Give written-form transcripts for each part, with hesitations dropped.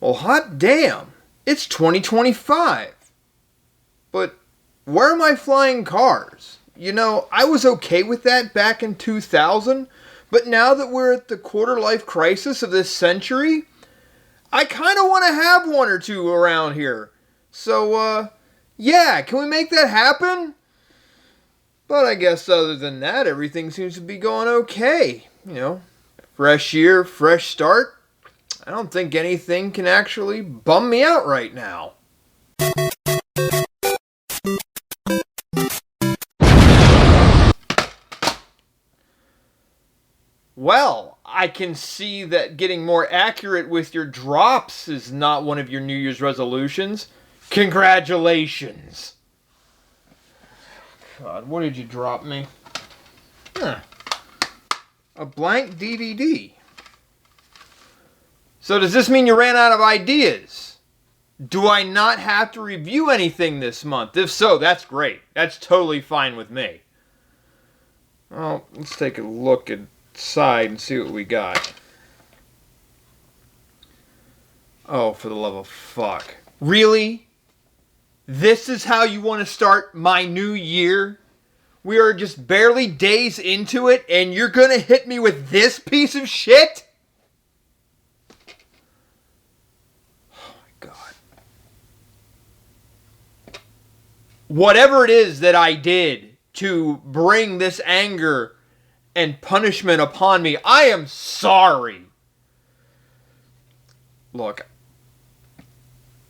Well, hot damn. It's 2025. But where are my flying cars? You know, I was okay with that back in 2000, but now that we're at the quarter-life crisis of this century, I kind of want to have one or two around here. So, yeah, can we make that happen? But I guess other than that, everything seems to be going okay. You know, fresh year, fresh start. I don't think anything can actually bum me out right now. Well, I can see that getting more accurate with your drops is not one of your New Year's resolutions. Congratulations! God, what did you drop me? Huh. A blank DVD. So does this mean you ran out of ideas? Do I not have to review anything this month? If so, that's great. That's totally fine with me. Well, let's take a look inside and see what we got. Oh, for the love of fuck. Really? This is how you want to start my new year? We are just barely days into it, and you're gonna hit me with this piece of shit? Oh my God. Whatever it is that I did to bring this anger and punishment upon me, I am sorry. Look,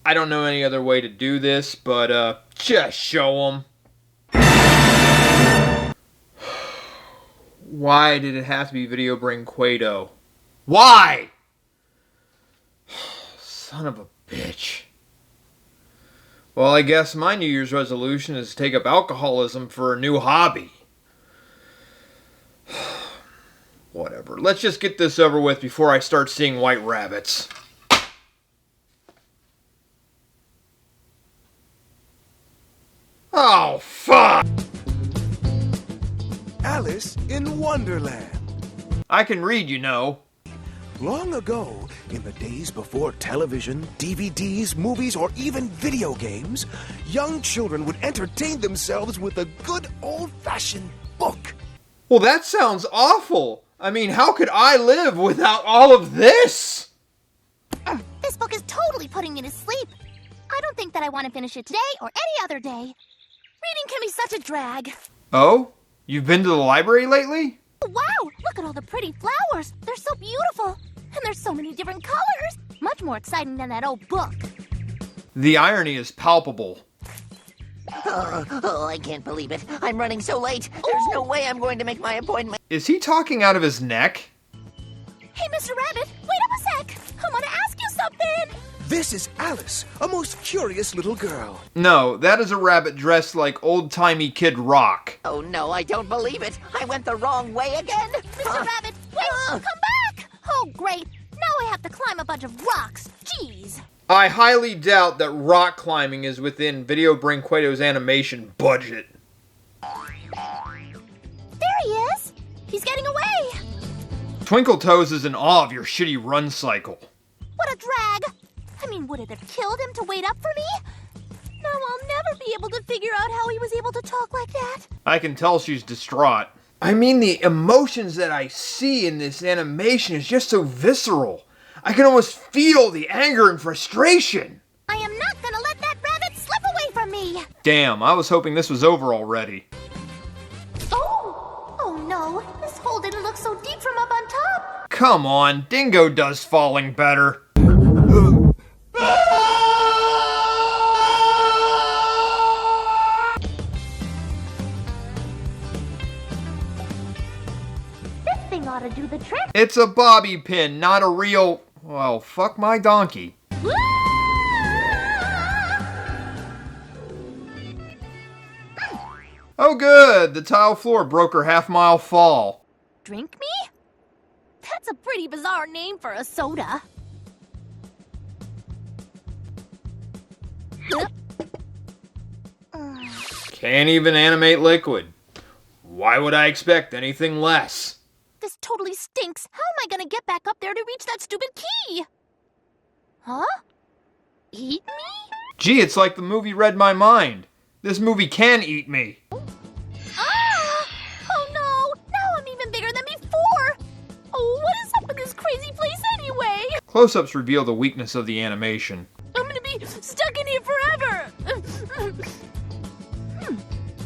I don't know any other way to do this, but just show them. Why did it have to be Video Brinquedo? Why? Son of a bitch. Well, I guess my New Year's resolution is to take up alcoholism for a new hobby. Whatever. Let's just get this over with before I start seeing white rabbits. Oh, fuck! Alice in Wonderland. I can read, you know. Long ago, in the days before television, DVDs, movies, or even video games, young children would entertain themselves with a good old-fashioned book. Well, that sounds awful. I mean, how could I live without all of this? This book is totally putting me to sleep. I don't think that I want to finish it today or any other day. Reading can be such a drag. Oh? You've been to the library lately? Wow, look at all the pretty flowers. They're so beautiful. And there's so many different colors. Much more exciting than that old book. The irony is palpable. Oh, I can't believe it. I'm running so late. There's no way I'm going to make my appointment. Is he talking out of his neck? Hey, Mr. Rabbit, wait up a sec. I want to ask you something. This is Alice, a most curious little girl. No, that is a rabbit dressed like old-timey Kid Rock. Oh no, I don't believe it. I went the wrong way again. Mr. Rabbit, wait, come back. Oh, great. Now I have to climb a bunch of rocks. Jeez. I highly doubt that rock climbing is within Video Brinquedo's animation budget. There he is. He's getting away. Twinkle Toes is in awe of your shitty run cycle. What a drag. I mean, would it have killed him to wait up for me? Now I'll never be able to figure out how he was able to talk like that. I can tell she's distraught. I mean, the emotions that I see in this animation is just so visceral. I can almost feel the anger and frustration. I am not gonna let that rabbit slip away from me. Damn, I was hoping this was over already. Oh no, this hole didn't look so deep from up on top. Come on, Dingo does falling better. This thing ought to do the trick. It's a bobby pin, not a real... Well, fuck my donkey. Oh good, the tile floor broke her half-mile fall. Drink me? That's a pretty bizarre name for a soda. Can't even animate liquid. Why would I expect anything less? This totally stinks. How am I gonna get back up there to reach that stupid key? Huh? Eat me? Gee, it's like the movie read my mind. This movie can eat me. Ah! Oh no! Now I'm even bigger than before! Oh, what is up with this crazy place anyway? Close-ups reveal the weakness of the animation. I'm gonna be stuck in here forever!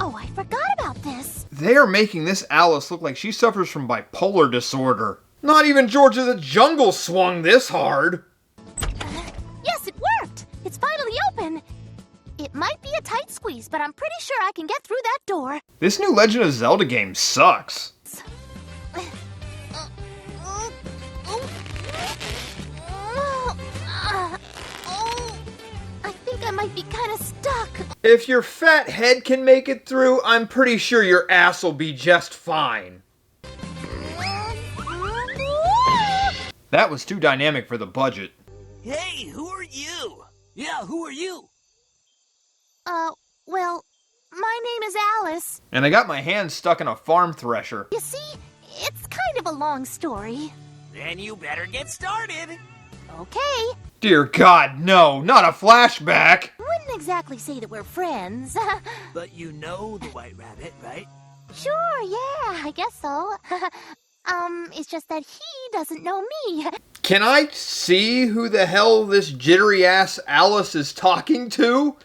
Oh, I forgot about this. They are making this Alice look like she suffers from bipolar disorder. Not even George of the Jungle swung this hard. Yes, it worked! It's finally open. It might be a tight squeeze, but I'm pretty sure I can get through that door. This new Legend of Zelda game sucks. I think I might be kind of stuck. If your fat head can make it through, I'm pretty sure your ass will be just fine. That was too dynamic for the budget. Hey, who are you? Yeah, who are you? Well, my name is Alice. And I got my hand stuck in a farm thresher. You see, it's kind of a long story. Then you better get started. Okay. Dear God, no, not a flashback! Wouldn't exactly say that we're friends. But you know the White Rabbit, right? Sure, yeah, I guess so. It's just that he doesn't know me. Can I see who the hell this jittery-ass Alice is talking to?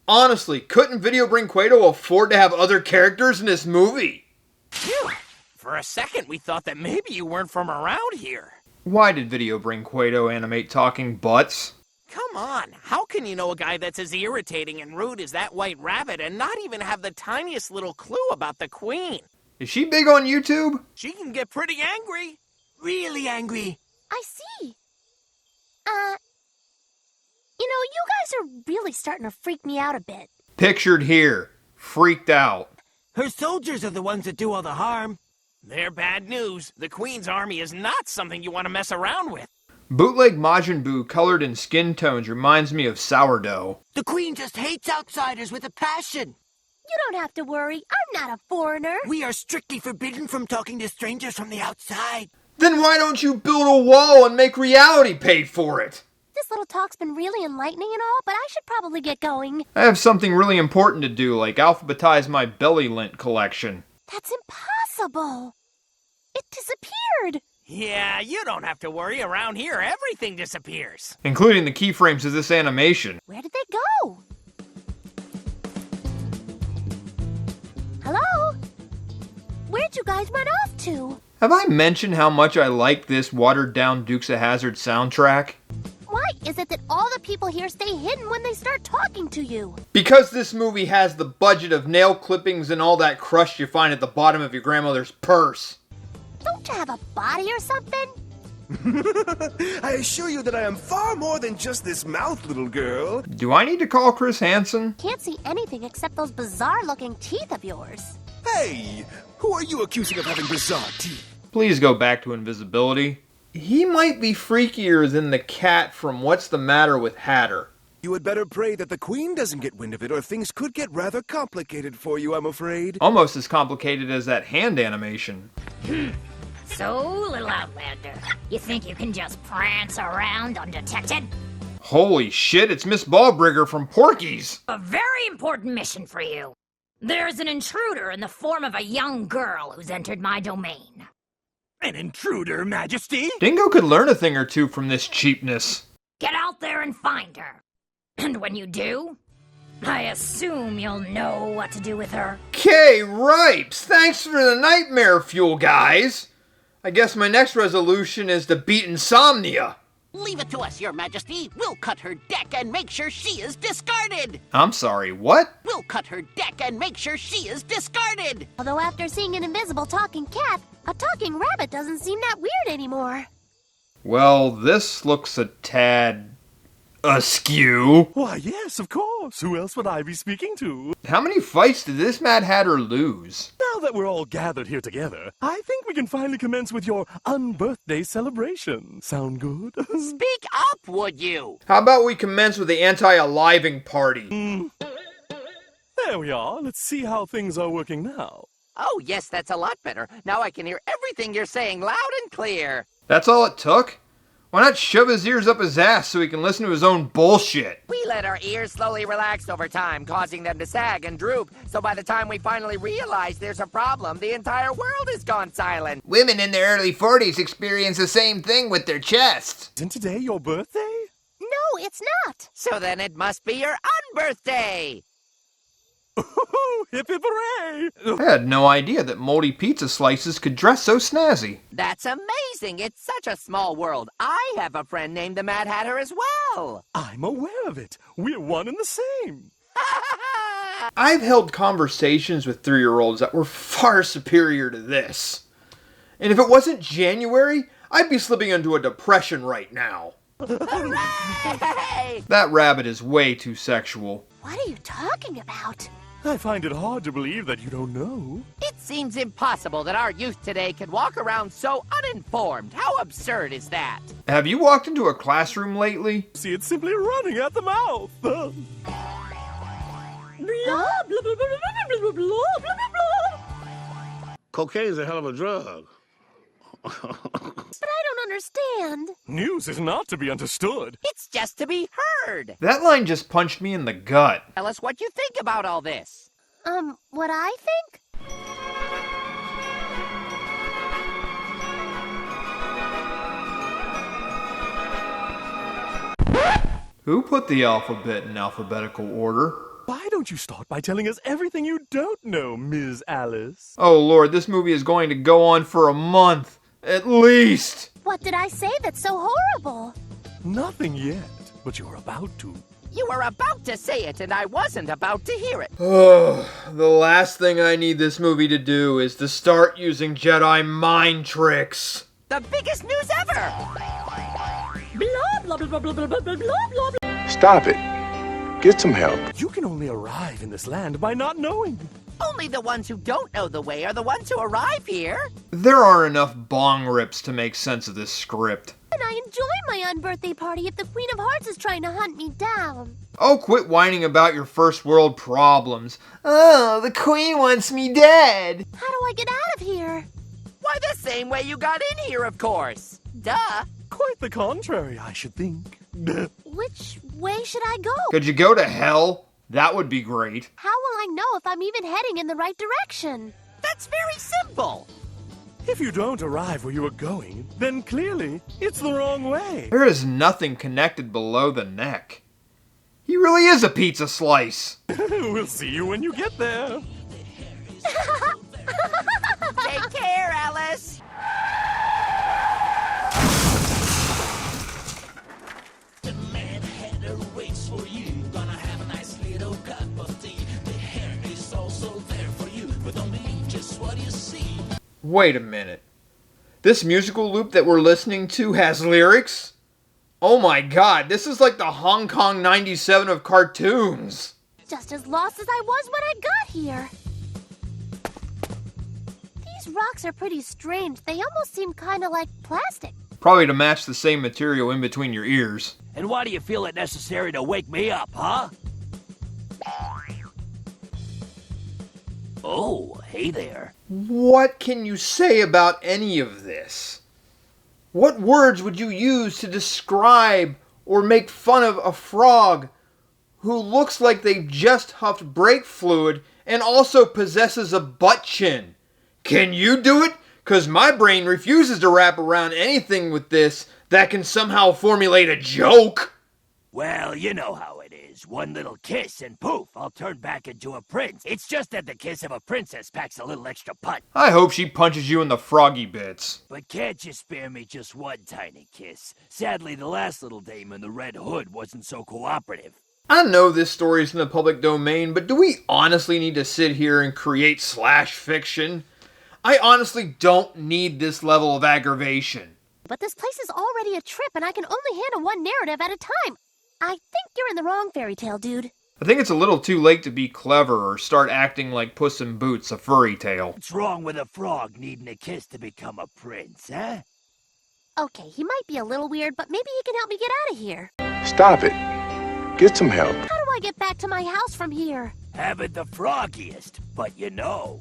Honestly, couldn't Video Brinquedo afford to have other characters in this movie? Phew. For a second, we thought that maybe you weren't from around here. Why did Video Brinquedo animate talking butts? Come on, how can you know a guy that's as irritating and rude as that White Rabbit and not even have the tiniest little clue about the Queen? Is she big on YouTube? She can get pretty angry. Really angry. I see. You guys are really starting to freak me out a bit. Pictured here. Freaked out. Her soldiers are the ones that do all the harm. They're bad news. The Queen's army is not something you want to mess around with. Bootleg Majin Buu colored in skin tones reminds me of sourdough. The Queen just hates outsiders with a passion. You don't have to worry. I'm not a foreigner. We are strictly forbidden from talking to strangers from the outside. Then why don't you build a wall and make reality pay for it? This little talk's been really enlightening and all, but I should probably get going. I have something really important to do, like alphabetize my belly lint collection. That's impossible. It disappeared. Yeah, you don't have to worry. Around here, everything disappears. Including the keyframes of this animation. Where did they go? Hello? Where'd you guys run off to? Have I mentioned how much I like this watered-down Dukes of Hazzard soundtrack? Why is it that all the people here stay hidden when they start talking to you? Because this movie has the budget of nail clippings and all that crust you find at the bottom of your grandmother's purse. Don't you have a body or something? I assure you that I am far more than just this mouth, little girl. Do I need to call Chris Hansen? Can't see anything except those bizarre-looking teeth of yours. Hey, who are you accusing of having bizarre teeth? Please go back to invisibility. He might be freakier than the cat from What's the Matter with Hatter. You had better pray that the Queen doesn't get wind of it, or things could get rather complicated for you, I'm afraid. Almost as complicated as that hand animation. So, little Outlander, you think you can just prance around undetected? Holy shit, it's Miss Ballbrigger from Porky's! A very important mission for you. There's an intruder in the form of a young girl who's entered my domain. An intruder, Majesty? Dingo could learn a thing or two from this cheapness. Get out there and find her. And when you do, I assume you'll know what to do with her. K. Ripes, thanks for the nightmare fuel, guys! I guess my next resolution is to beat insomnia. Leave it to us, Your Majesty. We'll cut her deck and make sure she is discarded. I'm sorry, what? We'll cut her deck and make sure she is discarded. Although after seeing an invisible talking cat, a talking rabbit doesn't seem that weird anymore. Well, this looks a tad askew. Why, yes, of course. Who else would I be speaking to? How many fights did this Mad Hatter lose? Now that we're all gathered here together, I think we can finally commence with your unbirthday celebration. Sound good? Speak up, would you? How about we commence with the anti-aliving party? There we are. Let's see how things are working now. Oh, yes, that's a lot better. Now I can hear everything you're saying loud and clear. That's all it took? Why not shove his ears up his ass so he can listen to his own bullshit? We let our ears slowly relax over time, causing them to sag and droop, so by the time we finally realize there's a problem, the entire world has gone silent. Women in their early 40s experience the same thing with their chests. Isn't today your birthday? No, it's not. So then it must be your unbirthday! Hip hip hooray! I had no idea that moldy pizza slices could dress so snazzy. That's amazing! It's such a small world. I have a friend named the Mad Hatter as well! I'm aware of it. We're one and the same. I've held conversations with 3-year-olds that were far superior to this. And if it wasn't January, I'd be slipping into a depression right now. Hooray! That rabbit is way too sexual. What are you talking about? I find it hard to believe that you don't know. It seems impossible that our youth today could walk around so uninformed. How absurd is that? Have you walked into a classroom lately? See, it's simply running at the mouth. Cocaine's a hell of a drug. But I don't understand. News is not to be understood. It's just to be heard. That line just punched me in the gut. Tell us what you think about all this. What I think? Who put the alphabet in alphabetical order? Why don't you start by telling us everything you don't know, Ms. Alice? Oh Lord, this movie is going to go on for a month. At least! What did I say that's so horrible? Nothing yet, but you're about to. You were about to say it, and I wasn't about to hear it. Oh, the last thing I need this movie to do is to start using Jedi mind tricks. The biggest news ever! Blah, blah, blah, blah, blah, blah, blah, blah, blah. Stop it. Get some help. You can only arrive in this land by not knowing. Only the ones who don't know the way are the ones who arrive here. There aren't enough bong rips to make sense of this script. And I enjoy my unbirthday party if the Queen of Hearts is trying to hunt me down. Oh, quit whining about your first world problems. Oh, the Queen wants me dead. How do I get out of here? Why, the same way you got in here, of course. Duh. Quite the contrary, I should think. Which way should I go? Could you go to hell? That would be great. How will I know if I'm even heading in the right direction? That's very simple. If you don't arrive where you are going, then clearly it's the wrong way. There is nothing connected below the neck. He really is a pizza slice. We'll see you when you get there. Take care, Alice. Wait a minute. This musical loop that we're listening to has lyrics? Oh my god, this is like the Hong Kong 97 of cartoons. Just as lost as I was when I got here. These rocks are pretty strange. They almost seem kind of like plastic. Probably to match the same material in between your ears. And why do you feel it necessary to wake me up, huh? Oh, hey there. What can you say about any of this? What words would you use to describe or make fun of a frog who looks like they've just huffed brake fluid and also possesses a butt chin? Can you do it? 'Cause my brain refuses to wrap around anything with this that can somehow formulate a joke. Well, you know how it is. One little kiss and poof, I'll turn back into a prince. It's just that the kiss of a princess packs a little extra punch. I hope she punches you in the froggy bits. But can't you spare me just one tiny kiss? Sadly, the last little dame in the red hood wasn't so cooperative. I know this story is in the public domain, but do we honestly need to sit here and create slash fiction? I honestly don't need this level of aggravation. But this place is already a trip and I can only handle one narrative at a time. I think you're in the wrong fairy tale, dude. I think it's a little too late to be clever or start acting like Puss in Boots, a furry tale. What's wrong with a frog needing a kiss to become a prince, huh? Okay, he might be a little weird, but maybe he can help me get out of here. Stop it. Get some help. How do I get back to my house from here? Have it the froggiest, but you know.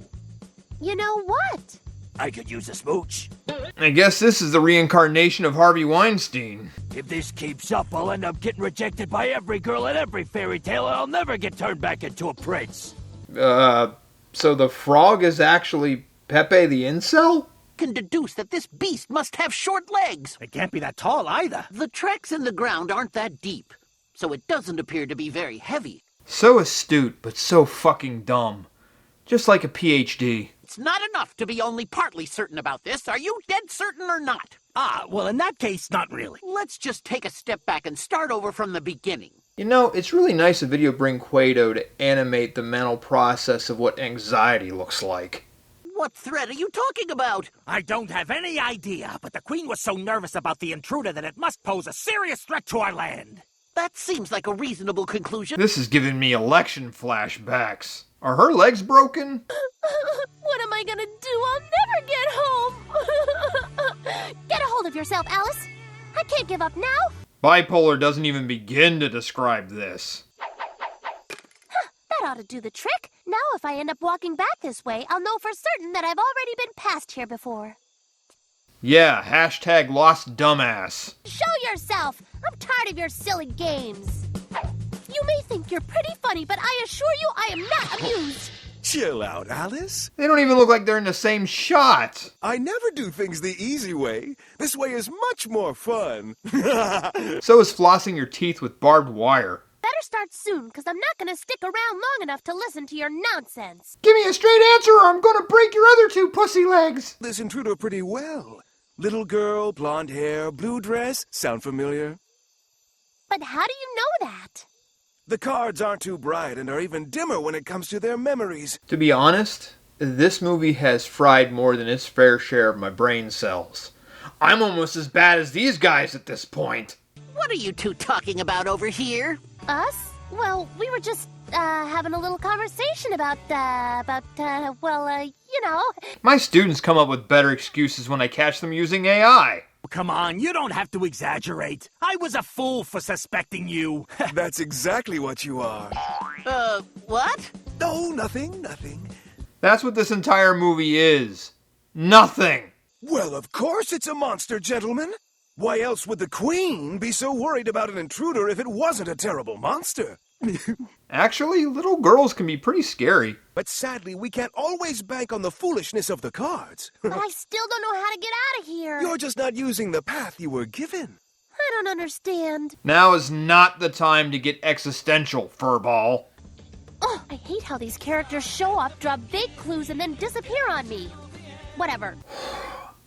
You know what? I could use a smooch. I guess this is the reincarnation of Harvey Weinstein. If this keeps up, I'll end up getting rejected by every girl in every fairy tale, and I'll never get turned back into a prince. So the frog is actually Pepe the Incel? Can deduce that this beast must have short legs. It can't be that tall either. The tracks in the ground aren't that deep, so it doesn't appear to be very heavy. So astute, but so fucking dumb. Just like a PhD. It's not enough to be only partly certain about this. Are you dead certain or not? Well, in that case, not really. Let's just take a step back and start over from the beginning. You know, it's really nice of Video Brinquedo to animate the mental process of what anxiety looks like. What threat are you talking about? I don't have any idea, but the Queen was so nervous about the intruder that it must pose a serious threat to our land. That seems like a reasonable conclusion. This is giving me election flashbacks. Are her legs broken? What am I gonna do? I'll never get home! Get a hold of yourself, Alice. I can't give up now. Bipolar doesn't even begin to describe this. That ought to do the trick. Now if I end up walking back this way, I'll know for certain that I've already been past here before. Yeah, hashtag lost dumbass. Show yourself! I'm tired of your silly games. You may think you're pretty funny, but I assure you I am not amused. Chill out, Alice. They don't even look like they're in the same shot. I never do things the easy way. This way is much more fun. So is flossing your teeth with barbed wire. Better start soon, because I'm not going to stick around long enough to listen to your nonsense. Give me a straight answer or I'm gonna break your other two pussy legs. This intruder pretty well. Little girl, blonde hair, blue dress. Sound familiar? But how do you know that? The cards aren't too bright and are even dimmer when it comes to their memories. To be honest, this movie has fried more than its fair share of my brain cells. I'm almost as bad as these guys at this point. What are you two talking about over here? Us? Well, we were just, having a little conversation about, you know. My students come up with better excuses when I catch them using AI. Come on, you don't have to exaggerate. I was a fool for suspecting you. That's exactly what you are. What? No, nothing. That's what this entire movie is. Nothing. Well, of course it's a monster, gentlemen. Why else would the Queen be so worried about an intruder if it wasn't a terrible monster? Actually, little girls can be pretty scary. But sadly, we can't always bank on the foolishness of the cards. But I still don't know how to get out of here. You're just not using the path you were given. I don't understand. Now is not the time to get existential, furball. Oh, I hate how these characters show up, drop vague clues, and then disappear on me. Whatever.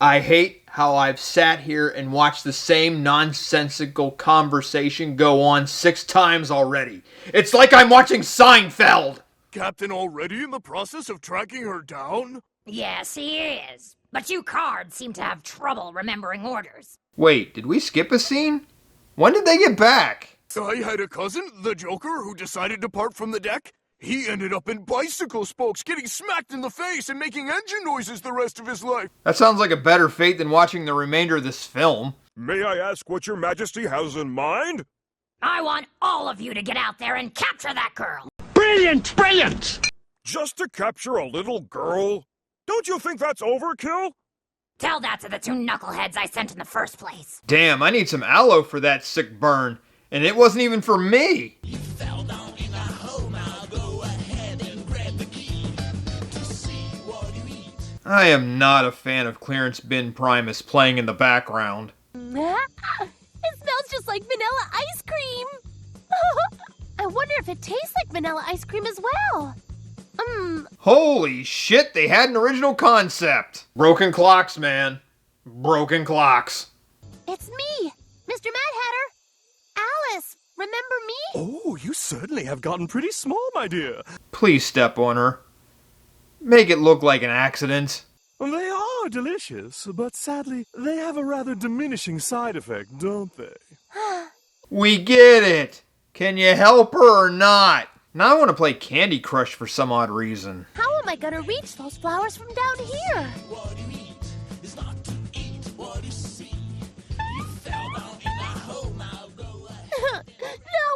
I hate how I've sat here and watched the same nonsensical conversation go on 6 times already. It's like I'm watching Seinfeld! Captain already in the process of tracking her down? Yes, he is. But you cards seem to have trouble remembering orders. Wait, did we skip a scene? When did they get back? I had a cousin, the Joker, who decided to part from the deck. He ended up in bicycle spokes, getting smacked in the face and making engine noises the rest of his life. That sounds like a better fate than watching the remainder of this film. May I ask what your majesty has in mind? I want all of you to get out there and capture that girl. Brilliant! Brilliant! Just to capture a little girl? Don't you think that's overkill? Tell that to the 2 knuckleheads I sent in the first place. Damn, I need some aloe for that sick burn. And it wasn't even for me. I am not a fan of Clarence Ben Primus playing in the background. It smells just like vanilla ice cream. I wonder if it tastes like vanilla ice cream as well. Holy shit, they had an original concept. Broken clocks, man. Broken clocks. It's me, Mr. Mad Hatter. Alice, remember me? Oh, you certainly have gotten pretty small, my dear. Please step on her. Make it look like an accident. They are delicious, but sadly, they have a rather diminishing side effect, don't they? We get it. Can you help her or not? Now I want to play Candy Crush for some odd reason. How am I gonna reach those flowers from down here? Now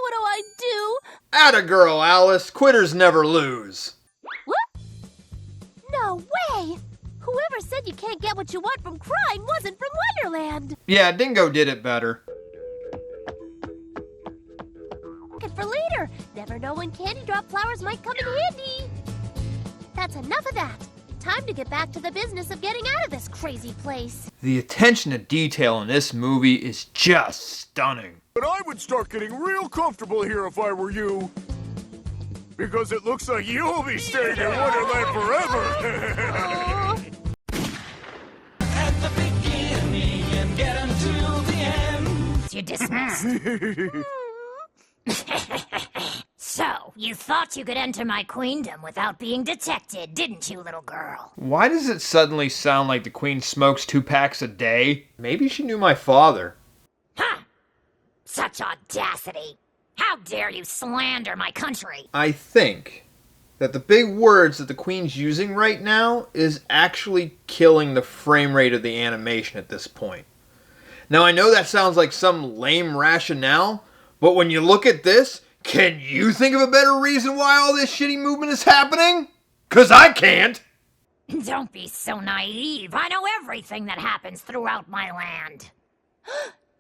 what do I do? Atta girl, Alice. Quitters never lose. Whoop! No way! Whoever said you can't what you want from crime wasn't from Wonderland. Yeah, Dingo did it better. And for later, never know when candy drop flowers might come in handy. That's enough of that. Time to get back to the business of getting out of this crazy place. The attention to detail in this movie is just stunning. But I would start getting real comfortable here if I were you. Because it looks like you'll be staying in Wonderland forever. At the beginning and get until the end. You're dismissed. So, you thought you could enter my queendom without being detected, didn't you, little girl? Why does it suddenly sound like the Queen smokes 2 packs a day? Maybe she knew my father. Huh! Such audacity! How dare you slander my country? I think that the big words that the Queen's using right now is actually killing the frame rate of the animation at this point. Now, I know that sounds like some lame rationale, but when you look at this, can you think of a better reason why all this shitty movement is happening? 'Cause I can't! Don't be so naive. I know everything that happens throughout my land.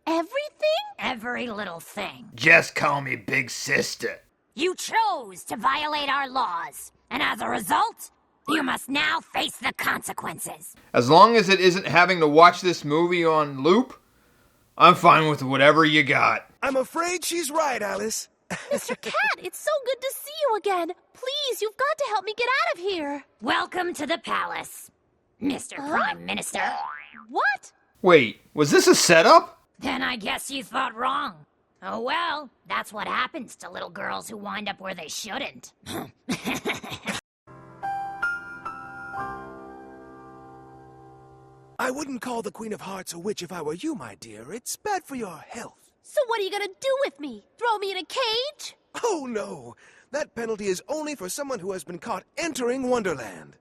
Everything? Every little thing. Just call me Big Sister. You chose to violate our laws, and as a result, you must now face the consequences. As long as it isn't having to watch this movie on loop, I'm fine with whatever you got. I'm afraid she's right, Alice. Mr. Cat, it's so good to see you again. Please, you've got to help me get out of here. Welcome to the palace, Mr. Prime Minister. What? Wait, was this a setup? Then I guess you thought wrong. Oh well, that's what happens to little girls who wind up where they shouldn't. I wouldn't call the Queen of Hearts a witch if I were you, my dear. It's bad for your health. So what are you gonna do with me? Throw me in a cage? Oh, no. That penalty is only for someone who has been caught entering Wonderland.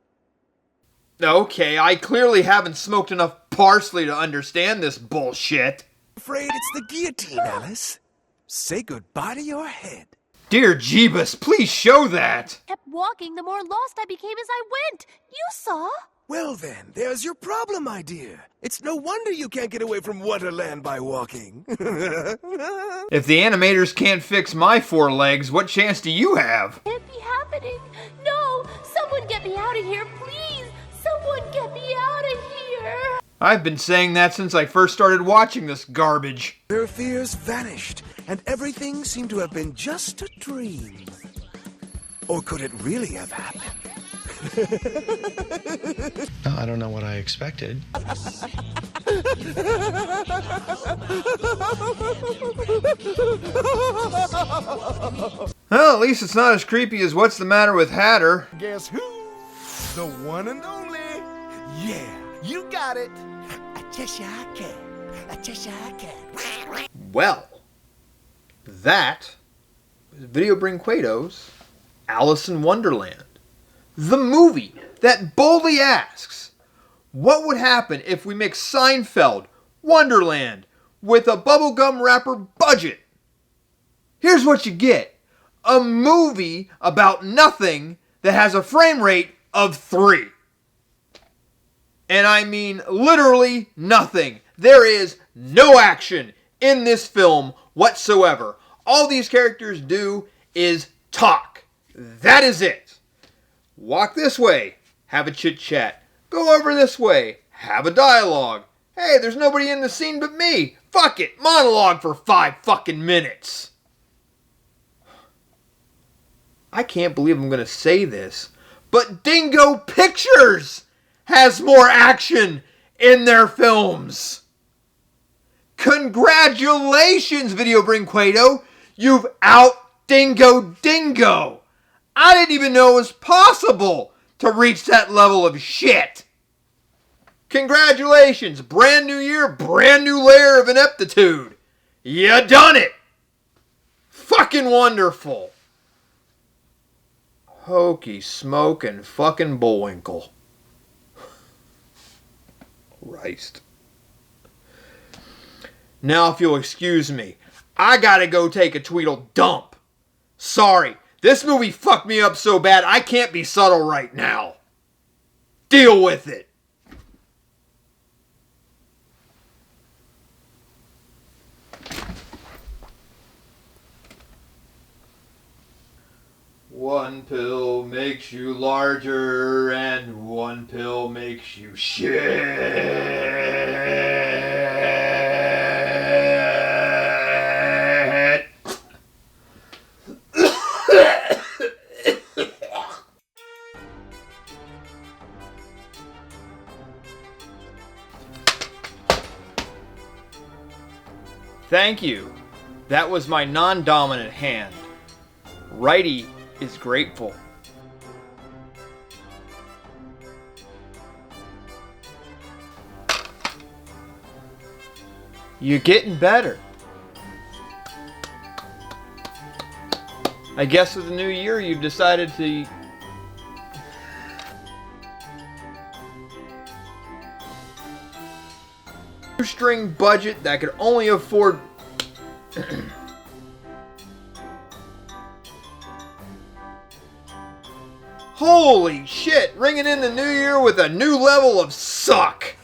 Okay, I clearly haven't smoked enough parsley to understand this bullshit. I'm afraid it's the guillotine, Alice. Say goodbye to your head. Dear Jeebus, please show that! Kept walking, the more lost I became as I went. You saw? Well then, there's your problem, my dear. It's no wonder you can't get away from Wonderland by walking. If the animators can't fix my 4 legs, what chance do you have? Can't be happening. No, someone get me out of here, please. Someone get me out of here. I've been saying that since I first started watching this garbage. Their fears vanished, and everything seemed to have been just a dream. Or could it really have happened? No, I don't know what I expected. Well, at least it's not as creepy as What's the Matter with Hatter. Guess who? The one and only. Yeah, you got it. I Cheshire Cat. Well, that was Video Brinquedo's Alice in Wonderland. The movie that boldly asks, what would happen if we mix Seinfeld, Wonderland, with a bubblegum wrapper budget? Here's what you get. A movie about nothing that has a frame rate of 3. And I mean literally nothing. There is no action in this film whatsoever. All these characters do is talk. That is it. Walk this way, have a chit chat. Go over this way, have a dialogue. Hey, there's nobody in the scene but me. Fuck it, monologue for 5 fucking minutes. I can't believe I'm gonna say this, but Dingo Pictures has more action in their films. Congratulations, Video Brinquedo. You've out-dingo-dingo. I didn't even know it was possible to reach that level of shit. Congratulations. Brand new year, brand new layer of ineptitude. You done it. Fucking wonderful. Hokey smoking fucking Bullwinkle. Christ. Now if you'll excuse me, I gotta go take a Tweedle dump. Sorry. This movie fucked me up so bad I can't be subtle right now. Deal with it. one pill makes you larger, and one pill makes you shit. Thank you. That was my non-dominant hand. Righty is grateful. You're getting better. I guess with the new year you've decided to... String budget that could only afford... Holy shit! Ringing in the new year with a new level of suck!